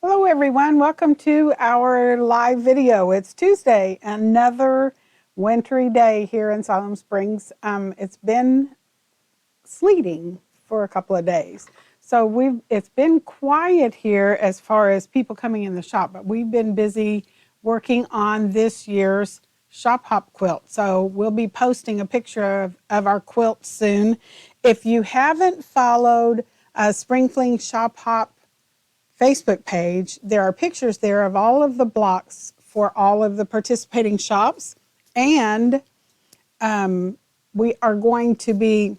Hello everyone, welcome to our live video. It's Tuesday, another wintry day here in Salem Springs. It's been sleeting for a couple of days. So it's been quiet here as far as people coming in the shop, but we've been busy working on this year's shop hop quilt. So we'll be posting a picture of our quilt soon. If you haven't followed Spring Fling Shop Hop Facebook page, there are pictures there of all of the blocks for all of the participating shops, and we are going to be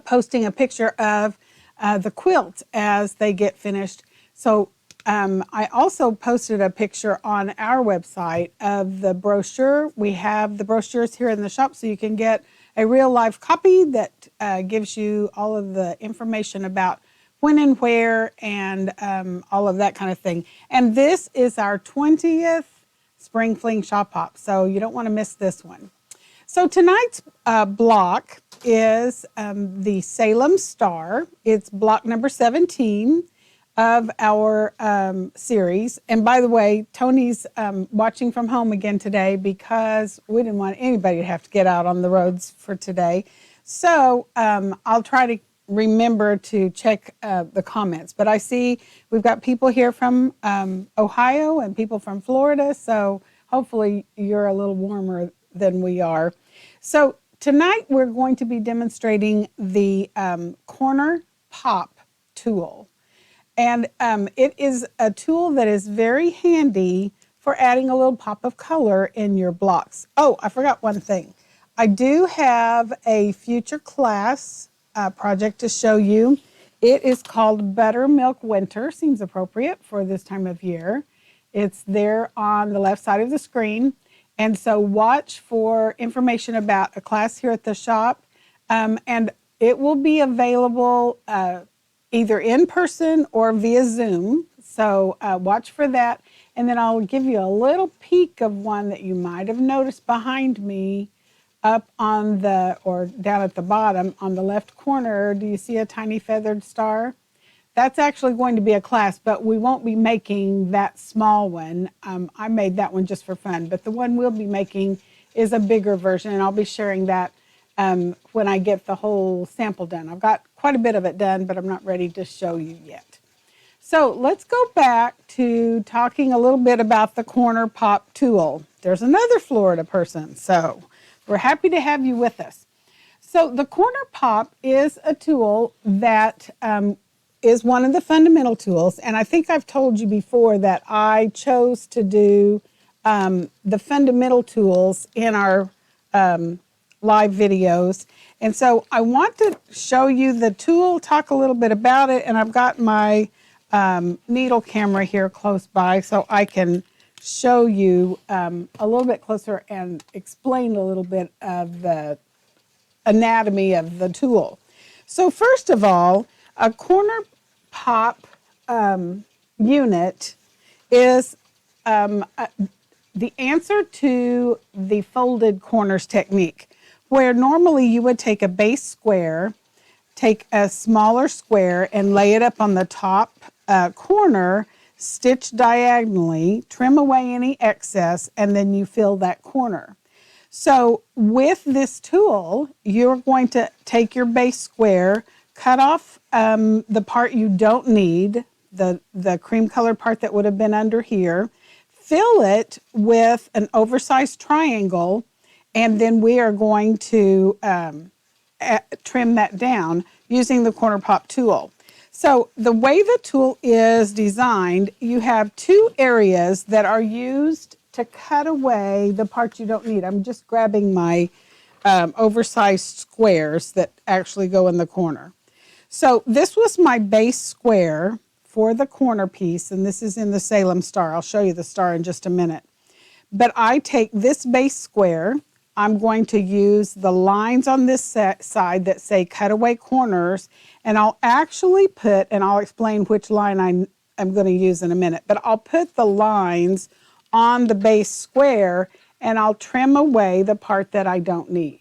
posting a picture of the quilts as they get finished. So I also posted a picture on our website of the brochure. We have the brochures here in the shop, so you can get a real life copy that gives you all of the information about when and where and all of that kind of thing. And this is our 20th Spring Fling Shop Hop, so you don't want to miss this one. So tonight's block is the Salem Star. It's block number 17 of our series. And by the way, Tony's watching from home again today because we didn't want anybody to have to get out on the roads for today. So I'll try to remember to check the comments. But I see we've got people here from Ohio and people from Florida, so hopefully you're a little warmer than we are. So tonight we're going to be demonstrating the corner pop tool. And it is a tool that is very handy for adding a little pop of color in your blocks. Oh, I forgot one thing. I do have a future class project to show you. It is called Buttermilk Winter. Seems appropriate for this time of year. It's there on the left side of the screen. And so watch for information about a class here at the shop. And it will be available either in person or via Zoom. So watch for that. And then I'll give you a little peek of one that you might have noticed behind me up on the, or down at the bottom on the left corner. Do you see a tiny feathered star? That's actually going to be a class, but we won't be making that small one. I made that one just for fun, but the one we'll be making is a bigger version, and I'll be sharing that when I get the whole sample done. I've got quite a bit of it done, but I'm not ready to show you yet. So let's go back to talking a little bit about the corner pop tool. There's another Florida person, so we're happy to have you with us. So the corner pop is a tool that is one of the fundamental tools, and I think I've told you before that I chose to do the fundamental tools in our live videos. And so I want to show you the tool, talk a little bit about it, and I've got my needle camera here close by so I can show you a little bit closer and explain a little bit of the anatomy of the tool. So first of all, a corner pop unit is the answer to the folded corners technique, where normally you would take a base square, take a smaller square and lay it up on the top corner, stitch diagonally, trim away any excess, and then you fill that corner. So with this tool, you're going to take your base square, cut off the part you don't need, the cream colored part that would have been under here, fill it with an oversized triangle, and then we are going to trim that down using the corner pop tool. So the way the tool is designed, you have two areas that are used to cut away the parts you don't need. I'm just grabbing my oversized squares that actually go in the corner. So this was my base square for the corner piece, and this is in the Salem Star. I'll show you the star in just a minute. But I take this base square, I'm going to use the lines on this side that say cutaway corners, and I'll actually put, and I'll explain which line I'm going to use in a minute, but I'll put the lines on the base square and I'll trim away the part that I don't need.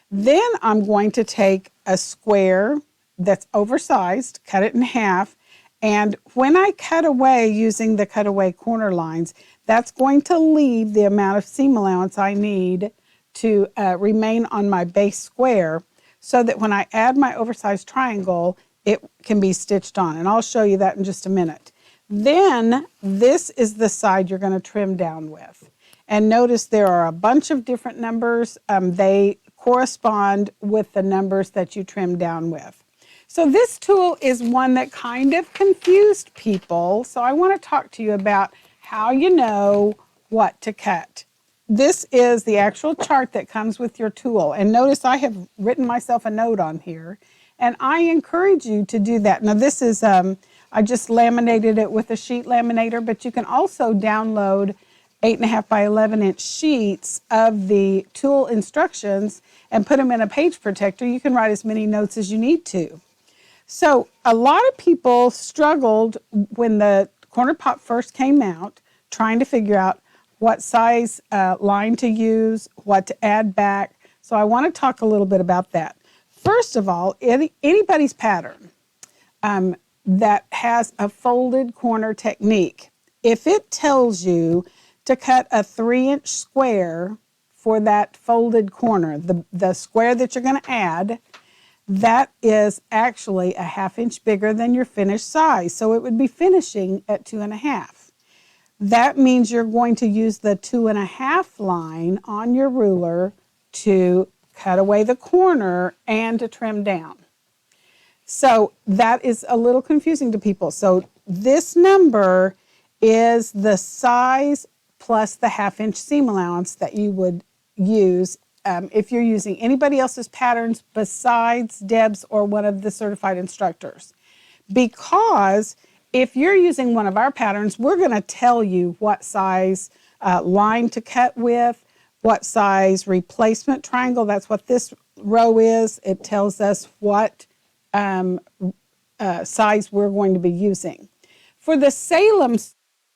Then I'm going to take a square that's oversized, cut it in half, And when I cut away using the cutaway corner lines, that's going to leave the amount of seam allowance I need to remain on my base square, so that when I add my oversized triangle, it can be stitched on. And I'll show you that in just a minute. Then this is the side you're going to trim down with. And notice there are a bunch of different numbers. They correspond with the numbers that you trim down with. So this tool is one that kind of confused people. So I want to talk to you about how you know what to cut. This is the actual chart that comes with your tool. And notice I have written myself a note on here. And I encourage you to do that. Now this is, I just laminated it with a sheet laminator, but you can also download 8.5 by 11 inch sheets of the tool instructions and put them in a page protector. You can write as many notes as you need to. So a lot of people struggled when the corner pop first came out, trying to figure out what size line to use, what to add back. So I want to talk a little bit about that. First of all, anybody's pattern that has a folded corner technique, if it tells you to cut a 3-inch square for that folded corner, the square that you're going to add, that is actually a 1/2 inch bigger than your finished size. So it would be finishing at 2.5. That means you're going to use the 2.5 line on your ruler to cut away the corner and to trim down. So that is a little confusing to people. So this number is the size plus the 1/2 inch seam allowance that you would use if you're using anybody else's patterns besides Deb's or one of the certified instructors. Because if you're using one of our patterns, we're going to tell you what size line to cut with, what size replacement triangle. That's what this row is. It tells us what size we're going to be using. For the Salem,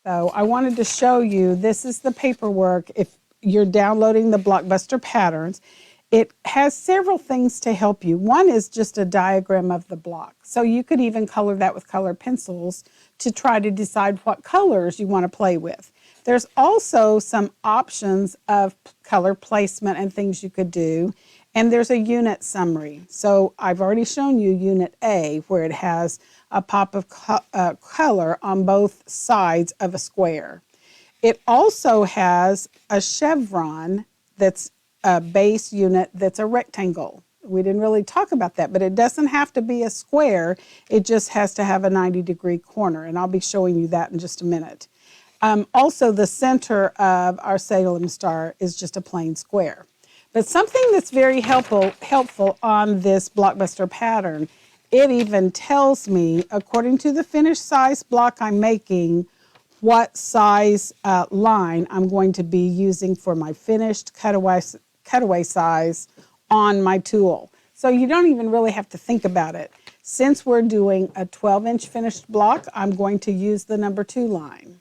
though, I wanted to show you, this is the paperwork. If you're downloading the Blockbuster patterns, it has several things to help you. One is just a diagram of the block. So you could even color that with colored pencils to try to decide what colors you want to play with. There's also some options of color placement and things you could do. And there's a unit summary. So I've already shown you Unit A, where it has a pop of color on both sides of a square. It also has a chevron that's a base unit that's a rectangle. We didn't really talk about that, but it doesn't have to be a square. It just has to have a 90-degree corner, and I'll be showing you that in just a minute. Also, the center of our Salem Star is just a plain square. But something that's very helpful on this Blockbuster pattern, it even tells me, according to the finished size block I'm making, what size line I'm going to be using for my finished cutaway size on my tool. So you don't even really have to think about it. Since we're doing a 12-inch finished block, I'm going to use the number 2 line.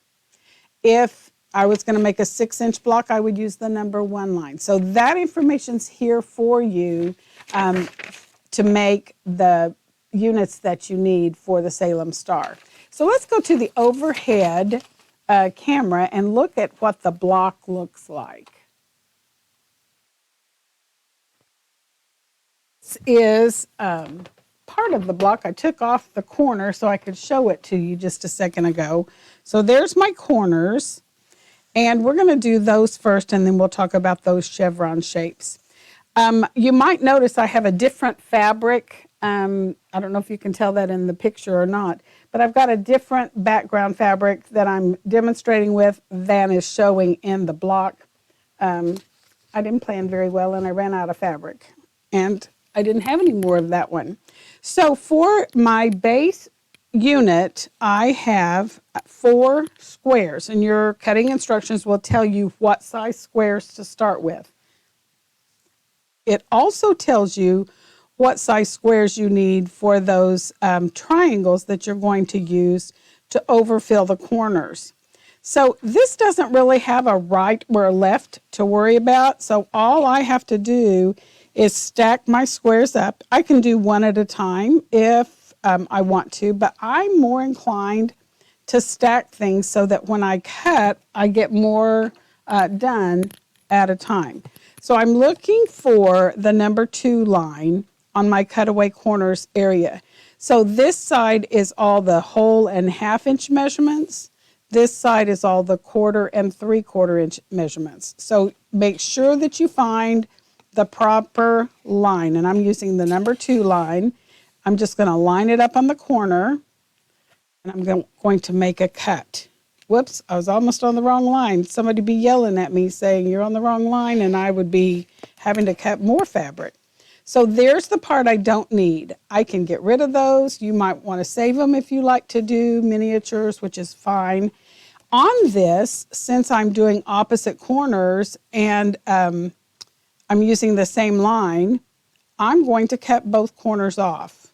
If I was going to make a 6-inch block, I would use the number 1 line. So that information's here for you to make the units that you need for the Salem Star. So let's go to the overhead camera and look at what the block looks like. This is part of the block. I took off the corner so I could show it to you just a second ago. So there's my corners, and we're going to do those first, and then we'll talk about those chevron shapes. You might notice I have a different fabric. I don't know if you can tell that in the picture or not, but I've got a different background fabric that I'm demonstrating with than is showing in the block. I didn't plan very well, and I ran out of fabric, and I didn't have any more of that one. So for my base unit, I have 4 squares, and your cutting instructions will tell you what size squares to start with. It also tells you what size squares you need for those triangles that you're going to use to overfill the corners. So this doesn't really have a right or a left to worry about. So all I have to do is stack my squares up. I can do one at a time if I want to, but I'm more inclined to stack things so that when I cut, I get more done at a time. So I'm looking for the number 2 line on my cutaway corners area. So this side is all the whole and ½ inch measurements. This side is all the 1/4 and 3/4 inch measurements. So make sure that you find the proper line, and I'm using the number 2 line. I'm just going to line it up on the corner, and I'm going to make a cut. Whoops, I was almost on the wrong line. Somebody be yelling at me saying you're on the wrong line, and I would be having to cut more fabric. So there's the part I don't need. I can get rid of those. You might want to save them if you like to do miniatures, which is fine. On this, since I'm doing opposite corners and I'm using the same line, I'm going to cut both corners off.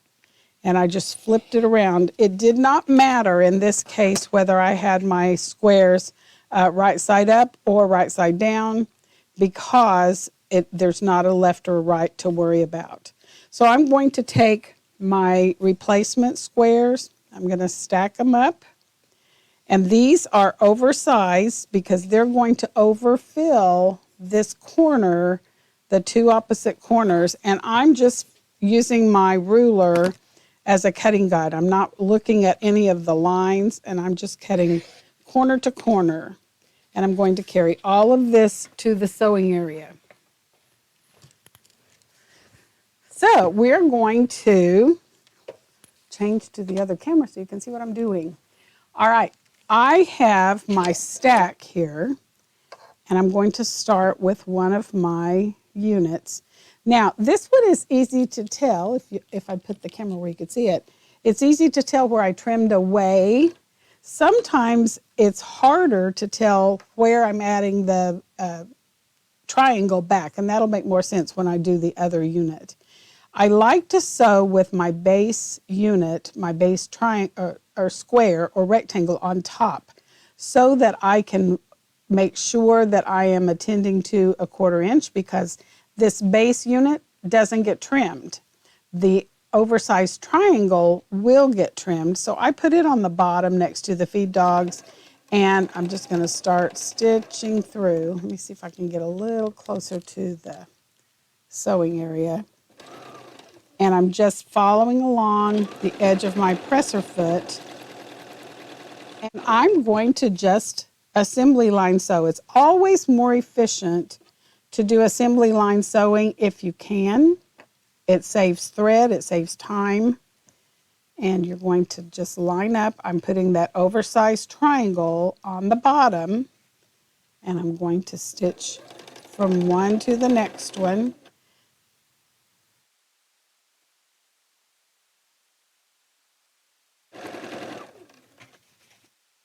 And I just flipped it around. It did not matter in this case whether I had my squares right side up or right side down, because there's not a left or right to worry about. So I'm going to take my replacement squares, I'm going to stack them up, and these are oversized because they're going to overfill this corner, the 2 opposite corners, and I'm just using my ruler as a cutting guide. I'm not looking at any of the lines, and I'm just cutting corner to corner. And I'm going to carry all of this to the sewing area. So we're going to change to the other camera so you can see what I'm doing. All right, I have my stack here, and I'm going to start with one of my units. Now, this one is easy to tell. If I put the camera where you could see it, it's easy to tell where I trimmed away. Sometimes it's harder to tell where I'm adding the triangle back, and that'll make more sense when I do the other unit. I like to sew with my base unit, my base triangle or square or rectangle on top, so that I can make sure that I am attending to a 1/4 inch, because this base unit doesn't get trimmed. The oversized triangle will get trimmed, so I put it on the bottom next to the feed dogs, and I'm just going to start stitching through. Let me see if I can get a little closer to the sewing area. And I'm just following along the edge of my presser foot, and I'm going to just assembly line sew. It's always more efficient to do assembly line sewing if you can. It saves thread, it saves time, and you're going to just line up. I'm putting that oversized triangle on the bottom, and I'm going to stitch from one to the next one.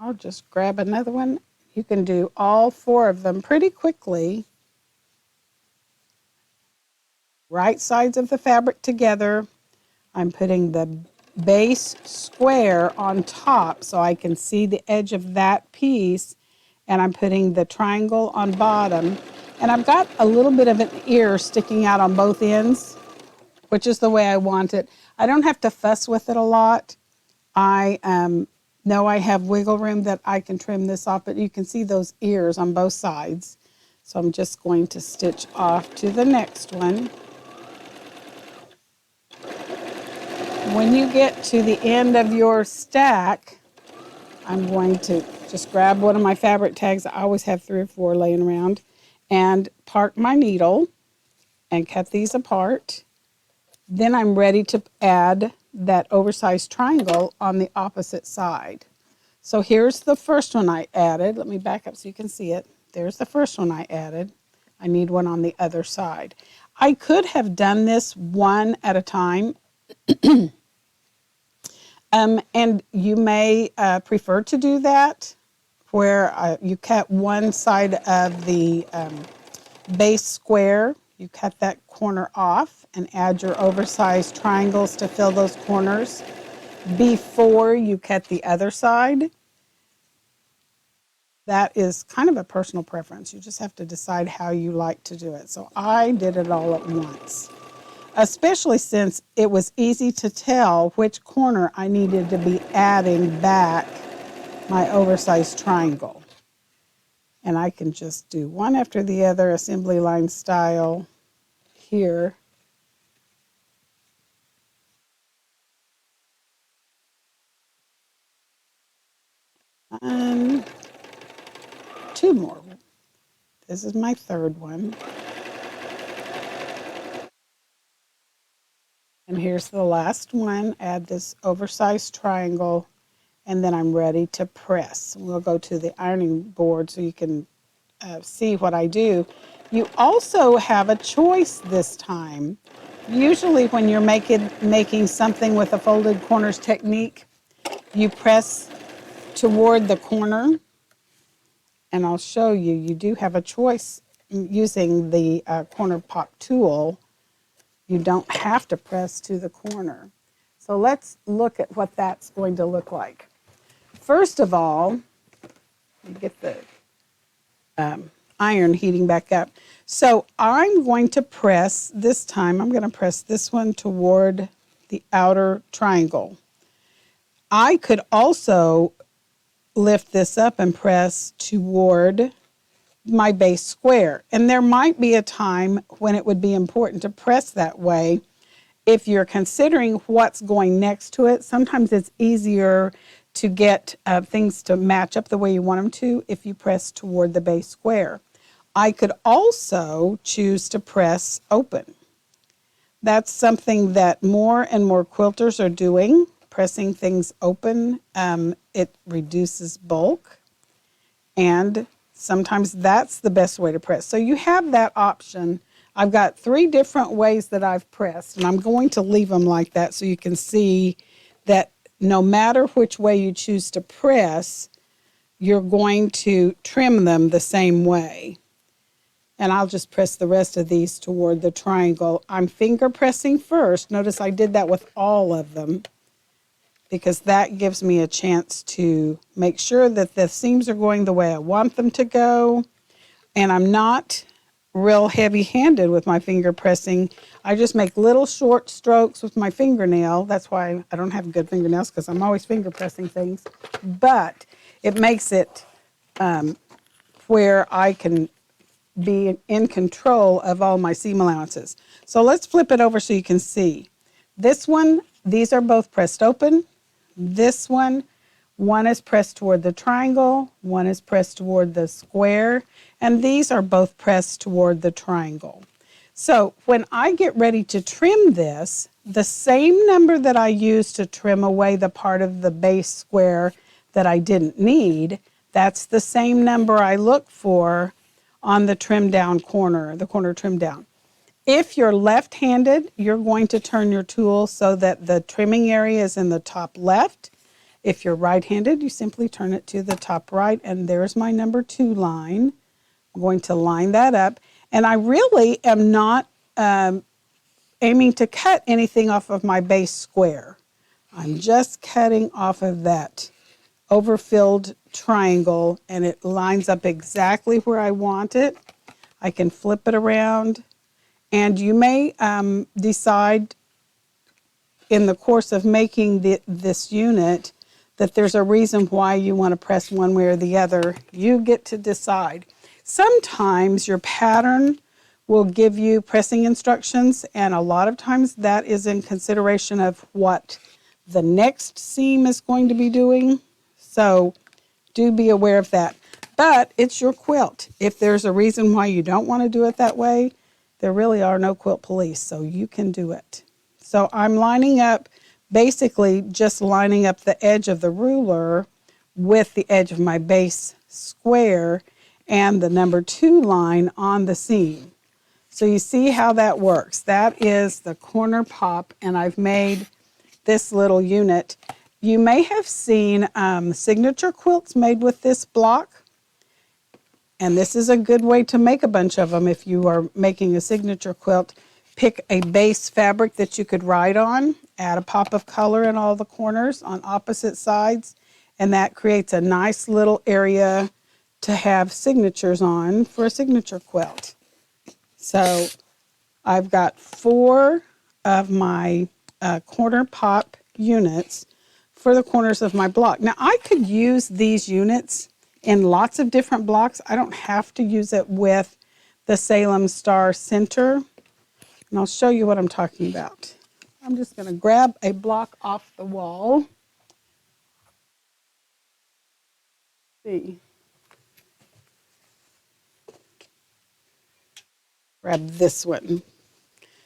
I'll just grab another one. You can do all 4 of them pretty quickly. Right sides of the fabric together. I'm putting the base square on top so I can see the edge of that piece, and I'm putting the triangle on bottom. And I've got a little bit of an ear sticking out on both ends, which is the way I want it. I don't have to fuss with it a lot. I know I have wiggle room that I can trim this off, but you can see those ears on both sides. So I'm just going to stitch off to the next one. When you get to the end of your stack, I'm going to just grab one of my fabric tags. I always have 3 or 4 laying around, and park my needle and cut these apart. Then I'm ready to add that oversized triangle on the opposite side. So here's the first one I added. Let me back up so you can see it. There's the first one I added. I need one on the other side. I could have done this one at a time. And you may prefer to do that, where you cut one side of the base square. You cut that corner off and add your oversized triangles to fill those corners before you cut the other side. That is kind of a personal preference. You just have to decide how you like to do it. So I did it all at once. especially since it was easy to tell which corner I needed to be adding back my oversized triangle. And I can just do one after the other, assembly line style here. And two more. This is my third one. And here's the last one. Add this oversized triangle, and then I'm ready to press. We'll go to the ironing board so you can see what I do. You also have a choice this time. Usually when you're making something with a folded corners technique, you press toward the corner, and I'll show you, you do have a choice using the corner pop tool. You don't have to press to the corner. So let's look at what that's going to look like. First of all, let me get the iron heating back up. So I'm going to press, this time I'm going to press this one toward the outer triangle. I could also lift this up and press toward my base square. And there might be a time when it would be important to press that way. If you're considering what's going next to it, sometimes it's easier to get things to match up the way you want them to if you press toward the base square. I could also choose to press open. That's something that more and more quilters are doing, pressing things open. It reduces bulk, and sometimes that's the best way to press. So you have that option. I've got 3 different ways that I've pressed, and I'm going to leave them like that so you can see that no matter which way you choose to press, you're going to trim them the same way. And I'll just press the rest of these toward the triangle. I'm finger pressing first. Notice I did that with all of them because that gives me a chance to make sure that the seams are going the way I want them to go. And I'm not real heavy-handed with my finger pressing. I just make little short strokes with my fingernail. That's why I don't have good fingernails, because I'm always finger pressing things. But it makes it where I can be in control of all my seam allowances. So let's flip it over so you can see. This one, these are both pressed open. This one is pressed toward the triangle, one is pressed toward the square, and these are both pressed toward the triangle. So when I get ready to trim this, the same number that I used to trim away the part of the base square that I didn't need, that's the same number I look for on the trim down corner, the corner trim down. If you're left-handed, you're going to turn your tool so that the trimming area is in the top left. If you're right-handed, you simply turn it to the top right, and there's my number 2 line. I'm going to line that up, and I really am not aiming to cut anything off of my base square. I'm just cutting off of that overfilled triangle, and it lines up exactly where I want it. I can flip it around, and you may decide in the course of making this unit that there's a reason why you want to press one way or the other. You get to decide. Sometimes your pattern will give you pressing instructions, and a lot of times that is in consideration of what the next seam is going to be doing. So do be aware of that. But it's your quilt. If there's a reason why you don't want to do it that way, there really are no quilt police, so you can do it. So I'm lining up, basically just lining up the edge of the ruler with the edge of my base square and the number 2 line on the seam. So you see how that works. That is the corner pop, and I've made this little unit. You may have seen signature quilts made with this block, and this is a good way to make a bunch of them if you are making a signature quilt. Pick a base fabric that you could write on, add a pop of color in all the corners on opposite sides, and that creates a nice little area to have signatures on for a signature quilt. So I've got 4 of my corner pop units for the corners of my block. Now I could use these units in lots of different blocks. I don't have to use it with the Salem Star center. And I'll show you what I'm talking about. I'm just going to grab a block off the wall. See. Grab this one.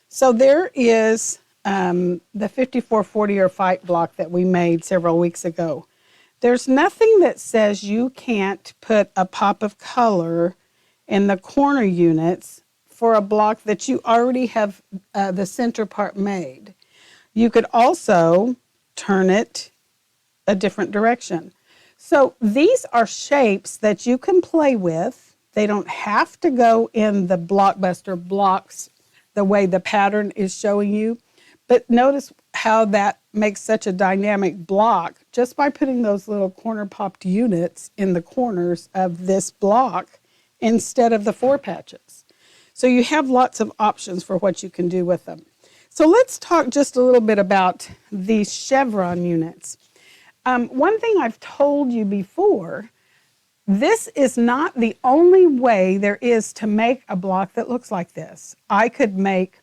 So there is the 5440 or fight block that we made several weeks ago. There's nothing that says you can't put a pop of color in the corner units for a block that you already have the center part made. You could also turn it a different direction. So these are shapes that you can play with. They don't have to go in the Blockbuster blocks the way the pattern is showing you. But notice how that makes such a dynamic block just by putting those little corner popped units in the corners of this block instead of the 4 patches. So you have lots of options for what you can do with them. So let's talk just a little bit about these chevron units. One thing I've told you before, this is not the only way there is to make a block that looks like this. I could make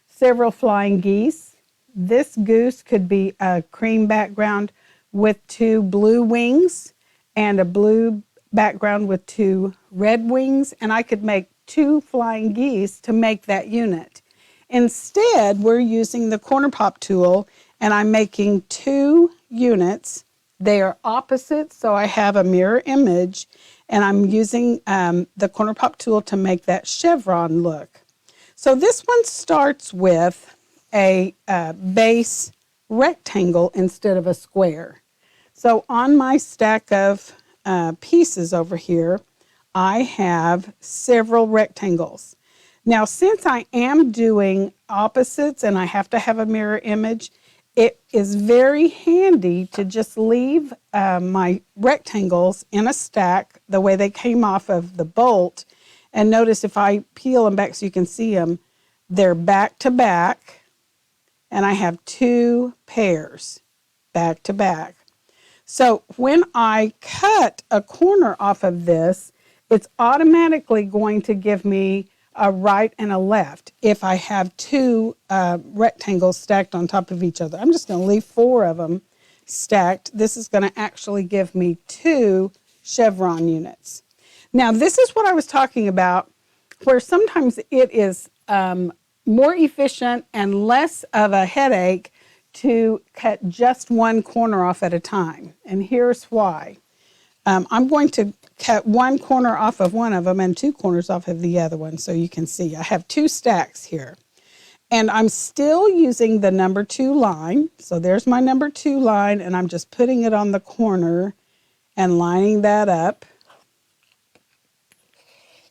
several flying geese. This goose could be a cream background with 2 blue wings and a blue background with 2 red wings, and I could make 2 flying geese to make that unit. Instead, we're using the corner pop tool, and I'm making 2 units. They are opposite, so I have a mirror image, and I'm using the corner pop tool to make that chevron look. So this one starts with a base rectangle instead of a square. So on my stack of pieces over here, I have several rectangles. Now, since I am doing opposites and I have to have a mirror image, it is very handy to just leave my rectangles in a stack the way they came off of the bolt. And notice if I peel them back so you can see them, they're back to back, and I have 2 pairs back to back. So when I cut a corner off of this, it's automatically going to give me a right and a left if I have 2 rectangles stacked on top of each other. I'm just going to leave 4 of them stacked. This is going to actually give me 2 chevron units. Now, this is what I was talking about, where sometimes it is more efficient and less of a headache to cut just one corner off at a time. And here's why. I'm going to cut 1 corner off of one of them and 2 corners off of the other one so you can see. I have 2 stacks here. And I'm still using the number 2 line. So there's my number 2 line, and I'm just putting it on the corner and lining that up.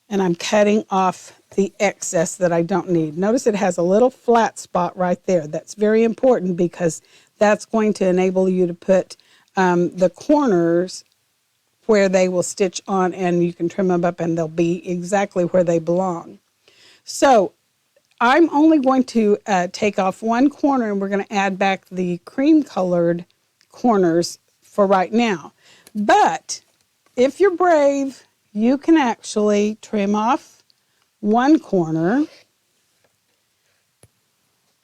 And I'm cutting off the excess that I don't need. Notice it has a little flat spot right there. That's very important because that's going to enable you to put the corners where they will stitch on, and you can trim them up and they'll be exactly where they belong. So I'm only going to take off 1 corner, and we're going to add back the cream colored corners for right now. But if you're brave, you can actually trim off 1 corner,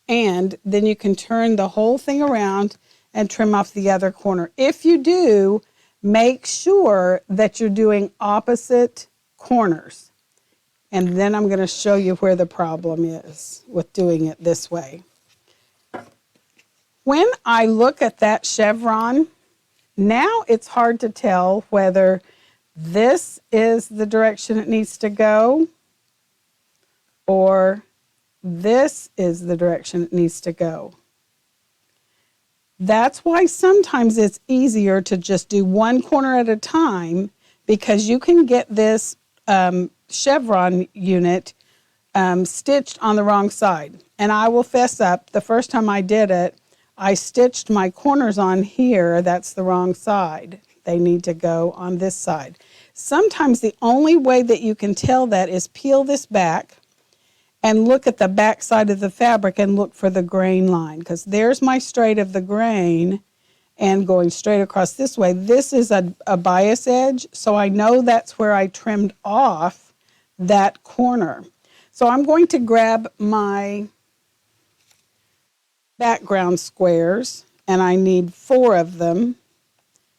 and then you can turn the whole thing around and trim off the other corner. If you do, make sure that you're doing opposite corners. And then I'm going to show you where the problem is with doing it this way. When I look at that chevron, now it's hard to tell whether this is the direction it needs to go or this is the direction it needs to go. That's why sometimes it's easier to just do 1 corner at a time, because you can get this chevron unit stitched on the wrong side. And I will fess up, the first time I did it, I stitched my corners on here. That's the wrong side. They need to go on this side. Sometimes the only way that you can tell that is peel this back and look at the back side of the fabric and look for the grain line, because there's my straight of the grain, and going straight across this way. This is a bias edge, so I know that's where I trimmed off that corner. So I'm going to grab my background squares, and I need 4 of them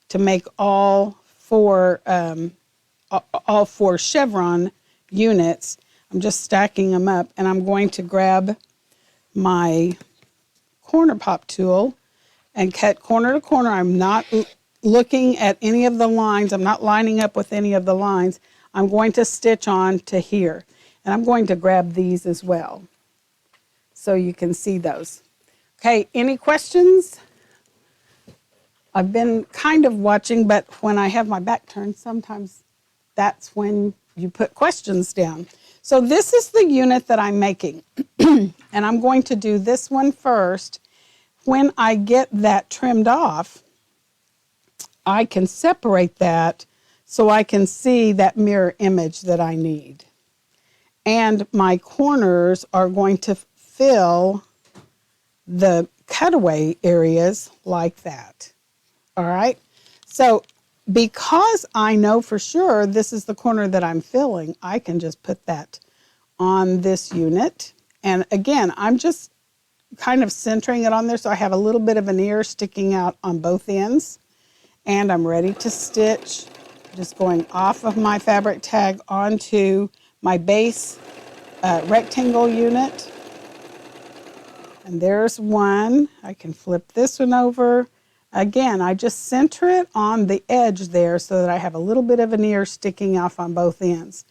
to make all 4 chevron units. I'm just stacking them up, and I'm going to grab my corner pop tool and cut corner to corner. I'm not looking at any of the lines. I'm not lining up with any of the lines. I'm going to stitch on to here, and I'm going to grab these as well so you can see those. Okay, any questions? I've been kind of watching, but when I have my back turned, sometimes that's when you put questions down. So this is the unit that I'm making, and I'm going to do this one first. When I get that trimmed off, I can separate that so I can see that mirror image that I need. And my corners are going to fill the cutaway areas like that. All right? So because I know for sure this is the corner that I'm filling, I can just put that on this unit. And again, I'm just kind of centering it on there so I have a little bit of an ear sticking out on both ends. And I'm ready to stitch. Just going off of my fabric tag onto my base rectangle unit. And there's one. I can flip this one over. Again, I just center it on the edge there so that I have a little bit of an ear sticking off on both ends.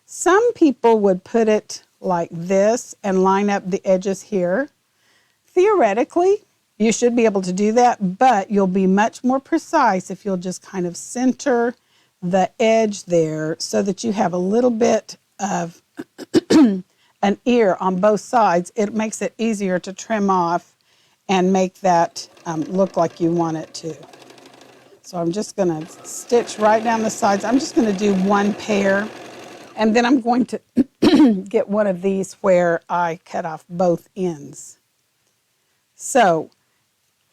Some people would put it like this and line up the edges here. Theoretically, you should be able to do that, but you'll be much more precise if you'll just kind of center the edge there so that you have a little bit of an ear on both sides. It makes it easier to trim off and make that look like you want it to. So I'm just going to stitch right down the sides. I'm just going to do one pair, and then I'm going to get one of these where I cut off both ends. So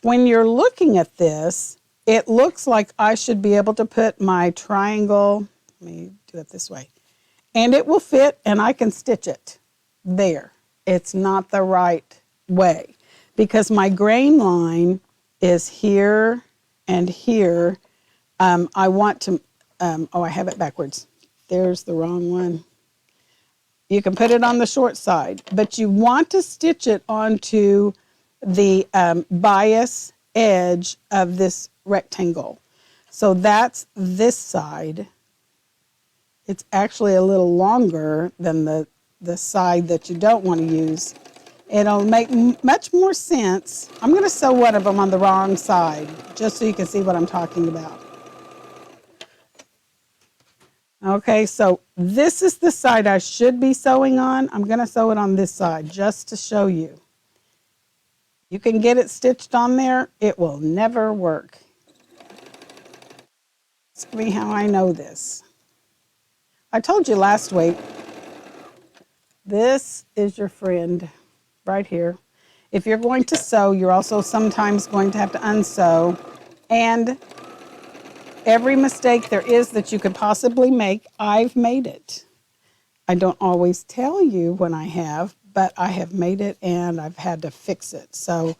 when you're looking at this, it looks like I should be able to put my triangle, let me do it this way, and it will fit and I can stitch it there. It's not the right way because my grain line is here and here. I want to, I have it backwards. There's the wrong one. You can put it on the short side, but you want to stitch it onto the bias edge of this rectangle. So that's this side. It's actually a little longer than the side that you don't want to use. It'll make much more sense. I'm going to sew one of them on the wrong side, just so you can see what I'm talking about. Okay, so this is the side I should be sewing on. I'm going to sew it on this side just to show you. You can get it stitched on there. It will never work. Ask me how I know this. I told you last week, this is your friend right here. If you're going to sew, you're also sometimes going to have to unsew. And every mistake there is that you could possibly make, I've made it. I don't always tell you when I have, but I have made it and I've had to fix it. So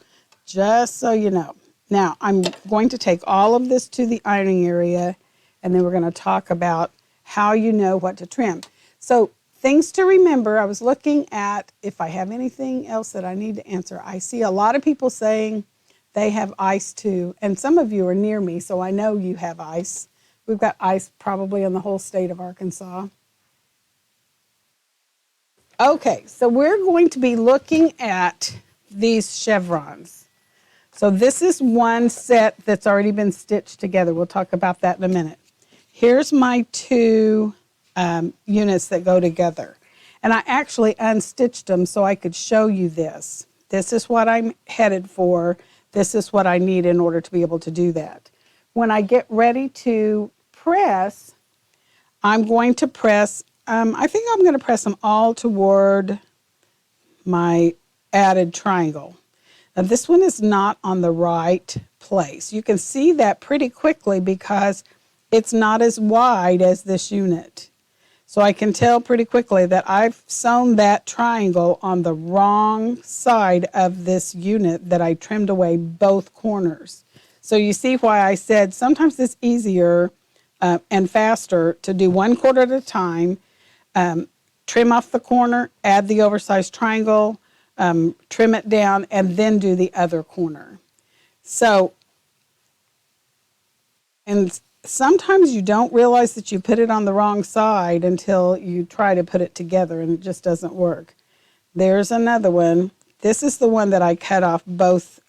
just so you know. Now, I'm going to take all of this to the ironing area, and then we're going to talk about how you know what to trim. So things to remember, I was looking at if I have anything else that I need to answer. I see a lot of people saying they have ice too, and some of you are near me, so I know you have ice. We've got ice probably in the whole state of Arkansas. Okay, so we're going to be looking at these chevrons. So this is one set that's already been stitched together. We'll talk about that in a minute. Here's my 2 units that go together. And I actually unstitched them so I could show you this. This is what I'm headed for. This is what I need in order to be able to do that. When I get ready to press, I'm going to press, I think I'm going to press them all toward my added triangle. Now this one is not on the right place. You can see that pretty quickly because it's not as wide as this unit. So I can tell pretty quickly that I've sewn that triangle on the wrong side of this unit that I trimmed away both corners. So you see why I said sometimes it's easier and faster to do 1/4 at a time, trim off the corner, add the oversized triangle, trim it down, and then do the other corner. So, and sometimes you don't realize that you put it on the wrong side until you try to put it together and it just doesn't work. There's another one. This is the one that I cut off both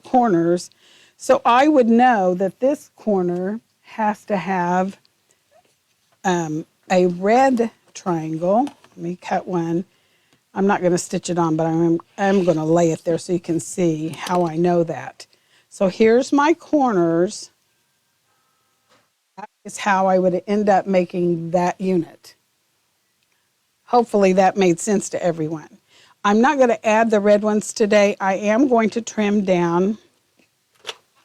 corners. So I would know that this corner has to have a red triangle. Let me cut one. I'm not going to stitch it on, but I'm going to lay it there so you can see how I know that. So here's my corners. That is how I would end up making that unit. Hopefully that made sense to everyone. I'm not going to add the red ones today. I am going to trim down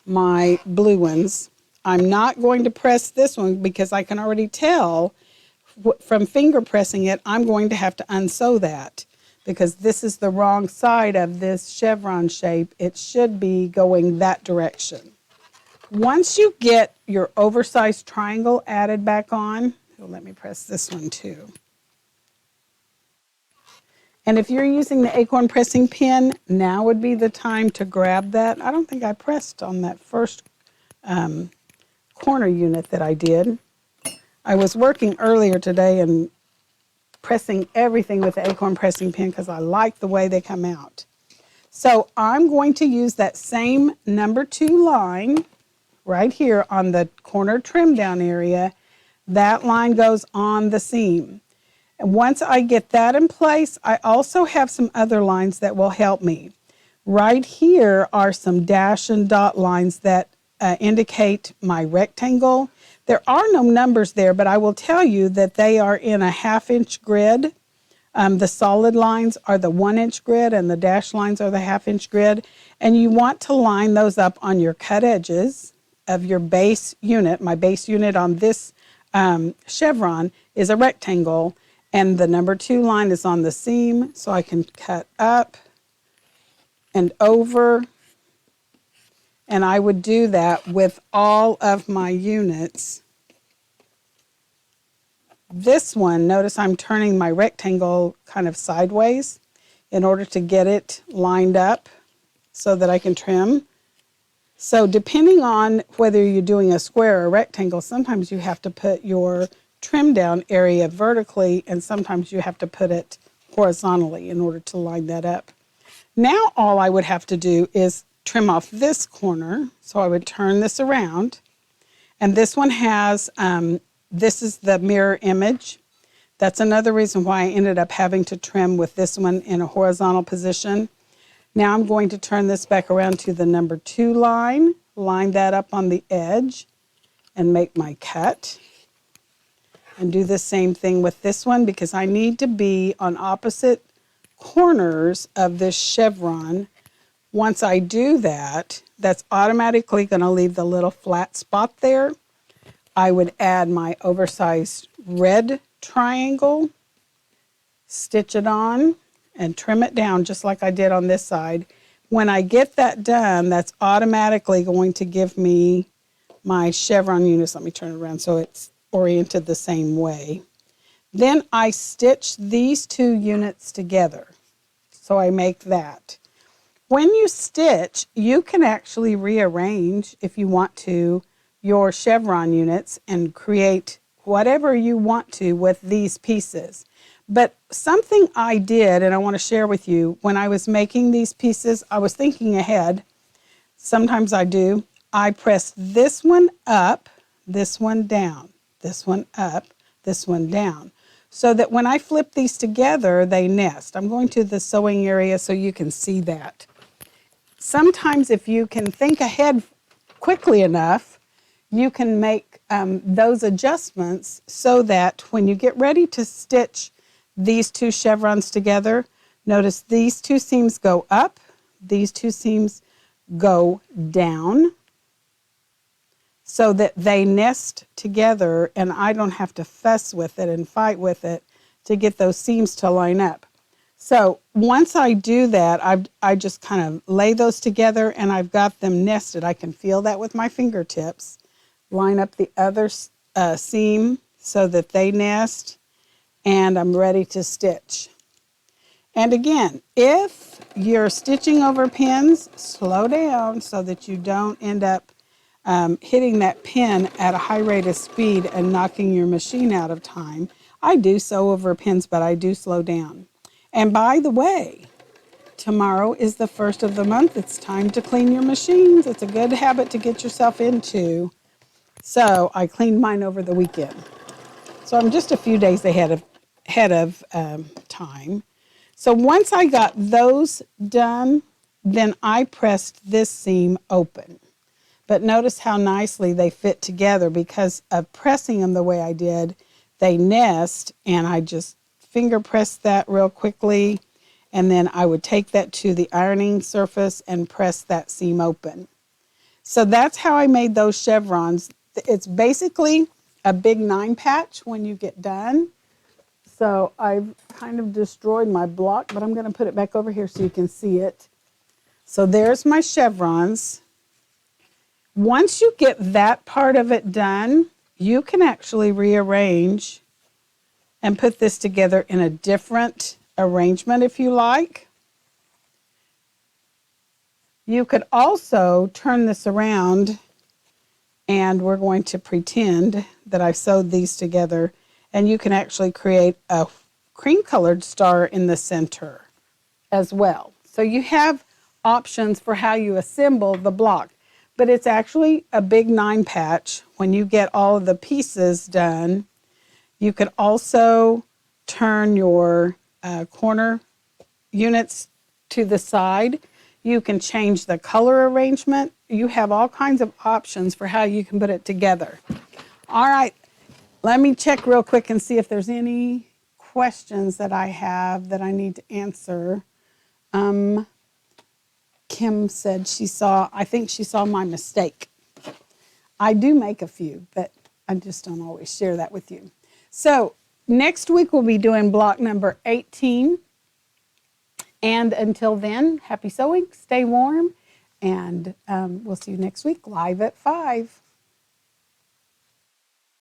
my blue ones. I'm not going to press this one because I can already tell from finger pressing it, I'm going to have to unsew that because this is the wrong side of this chevron shape. It should be going that direction. Once you get your oversized triangle added back on, let me press this one too. And if you're using the acorn pressing pin, now would be the time to grab that. I don't think I pressed on that first corner unit that I did. I was working earlier today and pressing everything with the acorn pressing pin because I like the way they come out. So I'm going to use that same number 2 line right here on the corner trim down area. That line goes on the seam. And once I get that in place, I also have some other lines that will help me. Right here are some dash and dot lines that indicate my rectangle. There are no numbers there, but I will tell you that they are in a 1/2 inch grid. The solid lines are the 1 inch grid and the dash lines are the 1/2 inch grid. And you want to line those up on your cut edges of your base unit. My base unit on this chevron is a rectangle, and the number 2 line is on the seam, so I can cut up and over. And I would do that with all of my units. This one, notice I'm turning my rectangle kind of sideways in order to get it lined up so that I can trim. So depending on whether you're doing a square or a rectangle, sometimes you have to put your trim down area vertically and sometimes you have to put it horizontally in order to line that up. Now all I would have to do is trim off this corner. So I would turn this around, and this one has, this is the mirror image. That's another reason why I ended up having to trim with this one in a horizontal position. Now I'm going to turn this back around to the number 2 line, line that up on the edge, and make my cut. And do the same thing with this one because I need to be on opposite corners of this chevron. Once I do that, that's automatically going to leave the little flat spot there. I would add my oversized red triangle, stitch it on, and trim it down just like I did on this side. When I get that done, that's automatically going to give me my chevron units. Let me turn it around so it's oriented the same way. Then I stitch these 2 units together. So I make that. When you stitch, you can actually rearrange, if you want to, your chevron units and create whatever you want to with these pieces. But something I did, and I want to share with you, when I was making these pieces, I was thinking ahead. Sometimes I do. I pressed this one up, this one down, this one up, this one down, so that when I flip these together, they nest. I'm going to the sewing area so you can see that. Sometimes if you can think ahead quickly enough, you can make those adjustments so that when you get ready to stitch these 2 chevrons together, Notice these two seams go up, these two seams go down so that they nest together and I don't have to fuss with it and fight with it to get those seams to line up. So once I do that, I just kind of lay those together and I've got them nested. I can feel that with my fingertips. Line up the other seam so that they nest, and I'm ready to stitch. And again, if you're stitching over pins, slow down so that you don't end up hitting that pin at a high rate of speed and knocking your machine out of time. I do sew over pins, but I do slow down. And by the way, tomorrow is the first of the month. It's time to clean your machines. It's a good habit to get yourself into. So I cleaned mine over the weekend. So I'm just a few days ahead of time. So once I got those done, then I pressed this seam open. But notice how nicely they fit together because of pressing them the way I did. They nest, and I just finger pressed that real quickly, and then I would take that to the ironing surface and press that seam open. So that's how I made those chevrons. It's basically a big 9 patch when you get done. So I've kind of destroyed my block, but I'm going to put it back over here so you can see it. So there's my chevrons. Once you get that part of it done, you can actually rearrange and put this together in a different arrangement if you like. You could also turn this around, and we're going to pretend that I sewed these together, and you can actually create a cream-colored star in the center as well. So you have options for how you assemble the block, but it's actually a big 9 patch when you get all of the pieces done. You could also turn your corner units to the side. You can change the color arrangement. You have all kinds of options for how you can put it together. All right, let me check real quick and see if there's any questions that I have that I need to answer. Kim said I think she saw my mistake. I do make a few, but I just don't always share that with you. So next week we'll be doing block number 18. And until then, happy sewing, stay warm, and we'll see you next week live at 5.